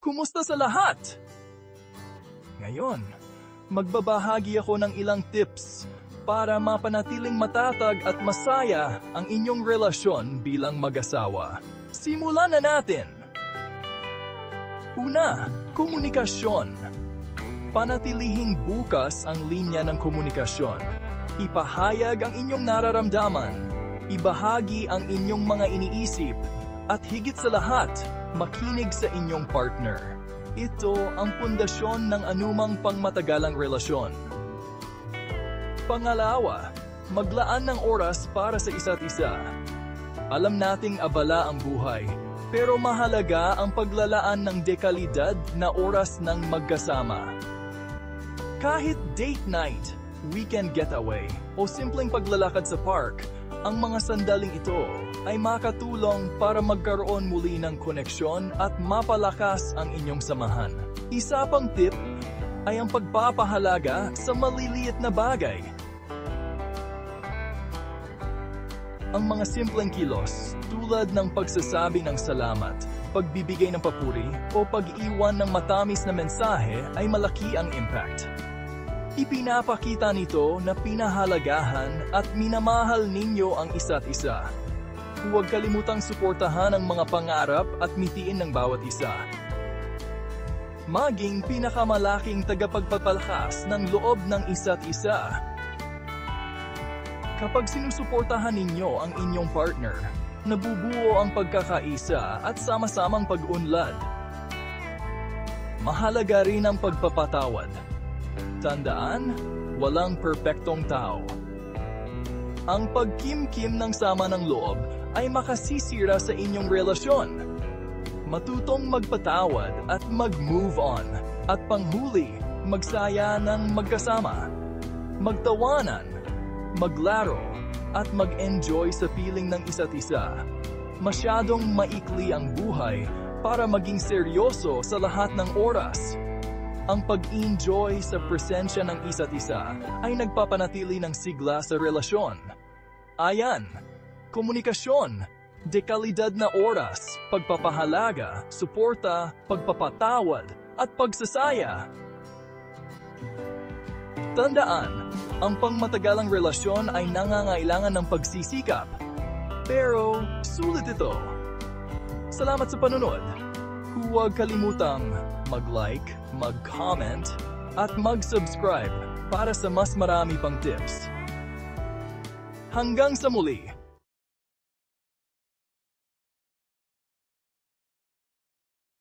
Kumusta sa lahat? Ngayon, magbabahagi ako ng ilang tips para mapanatiling matatag at masaya ang inyong relasyon bilang mag-asawa. Simulan na natin! Una, komunikasyon. Panatilihing bukas ang linya ng komunikasyon. Ipahayag ang inyong nararamdaman, ibahagi ang inyong mga iniisip, at higit sa lahat, makinig sa inyong partner. Ito ang pundasyon ng anumang pangmatagalang relasyon. Pangalawa, maglaan ng oras para sa isa't isa. Alam nating abala ang buhay, pero mahalaga ang paglalaan ng dekalidad na oras ng magkasama. Kahit date night, weekend getaway, o simpleng paglalakad sa park, ang mga sandaling ito ay makatulong para magkaroon muli ng koneksyon at mapalakas ang inyong samahan. Isa pang tip ay ang pagpapahalaga sa maliliit na bagay. Ang mga simpleng kilos tulad ng pagsasabi ng salamat, pagbibigay ng papuri o pag-iwan ng matamis na mensahe ay malaki ang impact. Ipinapakita nito na pinahalagahan at minamahal ninyo ang isa't isa. Huwag kalimutang suportahan ang mga pangarap at mitiin ng bawat isa. Maging pinakamalaking tagapagpapalakas ng loob ng isa't isa. Kapag sinusuportahan ninyo ang inyong partner, nabubuo ang pagkakaisa at sama-samang pag-unlad. Mahalaga rin ang pagpapatawad. Tandaan, walang perpektong tao. Ang pagkimkim ng sama ng loob ay makasisira sa inyong relasyon. Matutong magpatawad at mag-move on. At panghuli, magsaya ng magkasama. Magtawanan, maglaro, at mag-enjoy sa piling ng isa't isa. Masyadong maikli ang buhay para maging seryoso sa lahat ng oras. Ang pag-enjoy sa presensya ng isa't isa ay nagpapanatili ng sigla sa relasyon. Ayan, komunikasyon, dekalidad na oras, pagpapahalaga, suporta, pagpapatawad, at pagsasaya. Tandaan, ang pangmatagalang relasyon ay nangangailangan ng pagsisikap. Pero, sulit ito. Salamat sa panunod. Huwag kalimutang mag-like, mag-comment, at mag-subscribe para sa mas marami pang tips. Hanggang sa muli!